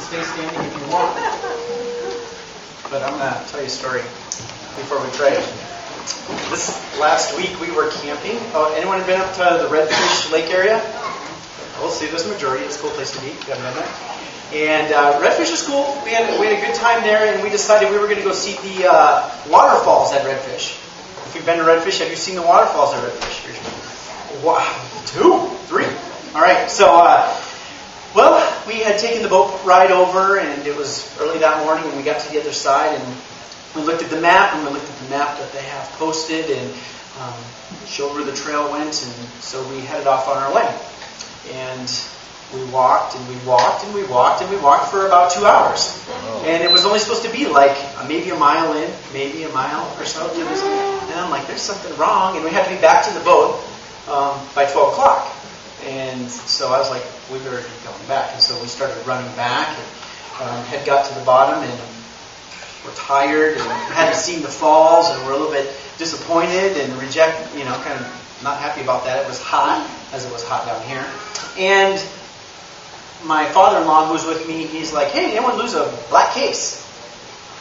stay standing if you want. But I'm going to tell you a story before we pray. This last week we were camping. Oh, anyone been up to the Redfish Lake area? We'll see, there's a majority. It's a cool place to be. You got to know that. And Redfish is cool. We had a good time there, and we decided we were going to go see the waterfalls at Redfish. If you've been to Redfish, have you seen the waterfalls at Redfish? Wow, 2, 3. All right, so, well, we had taken the boat ride over, and it was early that morning, and we got to the other side, and we looked at the map, that they have posted, and showed where the trail went, and so we headed off on our way. And we walked, and we walked, and we walked, and we walked for about 2 hours. And it was only supposed to be like maybe a mile in, maybe a mile or so to this. And I'm like, there's something wrong. And we had to be back to the boat by 12 o'clock. And so I was like, we better keep going back. And so we started running back and had got to the bottom, and we're tired and hadn't seen the falls, and we're a little bit disappointed and kind of not happy about that. It was hot, as it was hot down here. And my father-in-law, who was with me, he's like, hey, anyone lose a black case?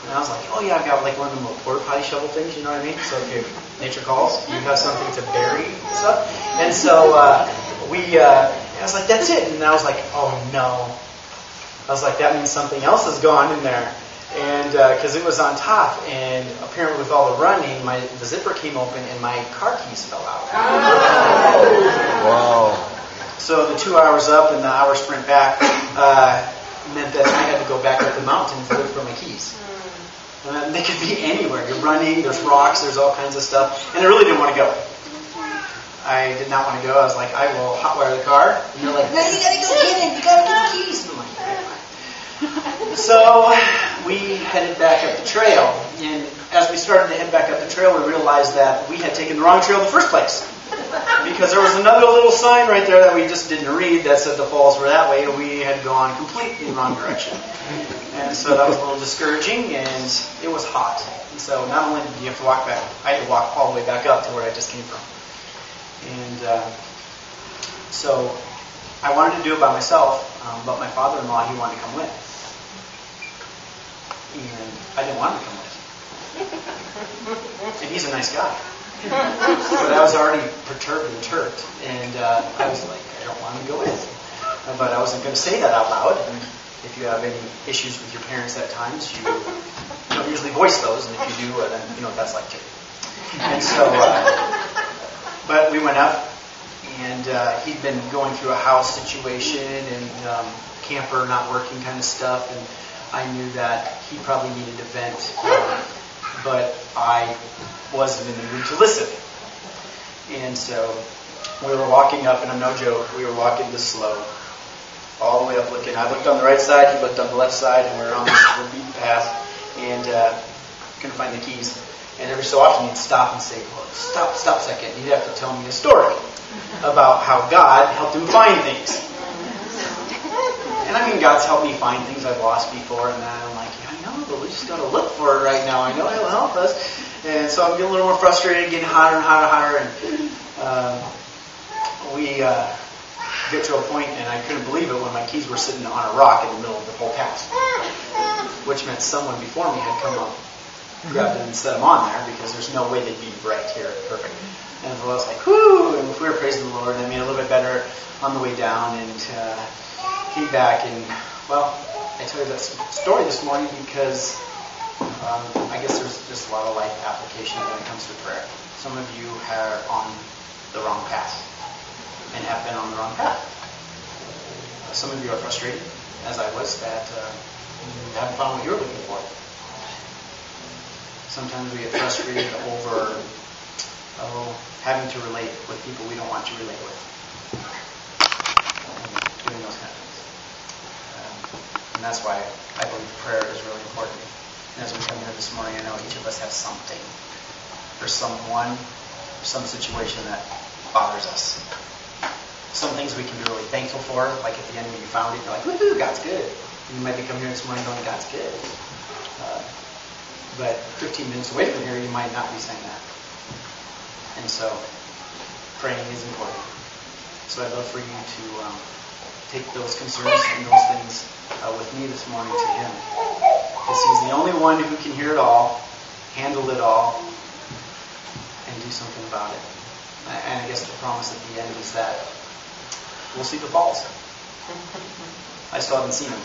And I was like, oh yeah, I've got like one of them little porta potty shovel things, you know what I mean? So if nature calls, you have something to bury and stuff. And so I was like, that's it. And I was like, oh no. I was like, that means something else has gone in there. And because it was on top, and apparently with all the running, the zipper came open and my car keys fell out. Wow. So the 2 hours up and the hour sprint back meant that I had to go back up the mountain to look for my keys. And they could be anywhere. You're running, there's rocks, there's all kinds of stuff. And I really didn't want to go. I did not want to go. I was like, I will hotwire the car. And they're like, no, you got to go get it. You got to get the keys. And I'm like, okay, fine. So we headed back up the trail. And as we started to head back up the trail, we realized that we had taken the wrong trail in the first place. Because there was another little sign right there that we just didn't read that said the falls were that way, and we had gone completely in the wrong direction. And so that was a little discouraging, and it was hot. And so not only did you have to walk back, I had to walk all the way back up to where I just came from. And so I wanted to do it by myself, but my father-in-law, he wanted to come with. And I didn't want him to come with. And he's a nice guy. But I was already perturbed and turked, and I was like, I don't want to go with. But I wasn't going to say that out loud. And if you have any issues with your parents at times, you don't usually voice those, and if you do, then you know what that's like too. And so, but we went up, and he'd been going through a house situation and camper not working kind of stuff, and I knew that he probably needed a vent, but I wasn't in the mood to listen. And so we were walking up, and I'm no joke, we were walking this slow, all the way up looking. I looked on the right side, he looked on the left side, and we were on this little beaten path, and couldn't find the keys. And every so often he'd stop and say, well, stop a second. He'd have to tell me a story about how God helped him find things. And I mean, God's helped me find things I've lost before, and then I'm like, yeah, I know, but we just got to look for it right now. I know He'll help us. And so I'm getting a little more frustrated, getting hotter and hotter, and we get to a point, and I couldn't believe it when my keys were sitting on a rock in the middle of the whole path, which meant someone before me had come up, grabbed them and set them on there, because there's no way they'd be right here, perfect. And so I was like, whoo, and we were praising the Lord, and I made it a little bit better on the way down, and came back, and, well, I tell you that story this morning because I guess there's just a lot of life application when it comes to prayer. Some of you are on the wrong path and have been on the wrong path. Some of you are frustrated, as I was, that you haven't found what you're looking for. Sometimes we get frustrated over having to relate with people we don't want to relate with. Doing those kind of things. And that's why I believe prayer is really important. And as we come here this morning, I know each of us has something, or someone, or some situation that bothers us. Some things we can be really thankful for, like at the end when you found it, you're like, woohoo, God's good. And you might be coming here this morning going, God's good. But 15 minutes away from here, you might not be saying that. And so, praying is important. So I'd love for you to take those concerns and those things with me this this morning to Him. Because He's the only one who can hear it all, handle it all, and do something about it. And I guess the promise at the end is that we'll see the falls. I still haven't seen them.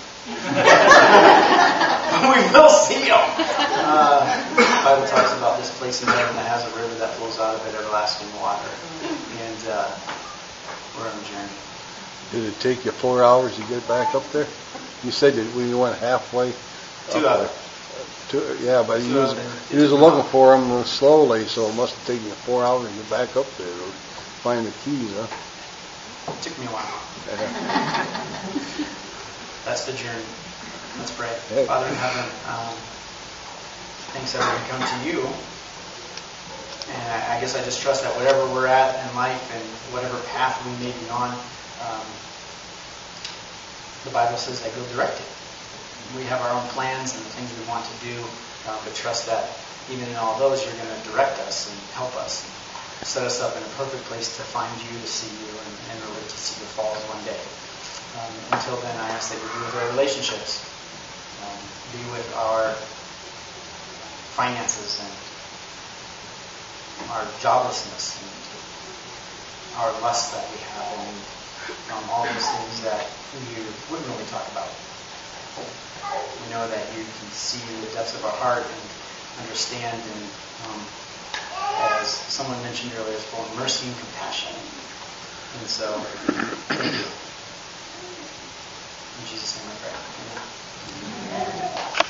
We will see them. The Bible talks about this place in heaven that has a river that flows out of it, everlasting water. And we're on a journey. Did it take you 4 hours to get back up there? You said that we went halfway. 2 hours. Yeah, but you was looking for them slowly, so it must have taken you 4 hours to get back up there to find the keys, huh? It took me a while. Yeah. That's the journey. Let's pray. Hey. Father in heaven, thanks that we can come to you. And I guess I just trust that whatever we're at in life and whatever path we may be on, the Bible says that you'll direct it. We have our own plans and the things we want to do, but trust that even in all those, you're going to direct us and help us and set us up in a perfect place to find you, to see you, and really to see the falls one day. Until then, I ask that you be with our relationships, be with our finances and our joblessness and our lusts that we have, and all those things that we wouldn't really talk about. We know that you can see the depths of our heart and understand, and as someone mentioned earlier, it's full of mercy and compassion. And so, thank you. In Jesus' name I pray. Amen.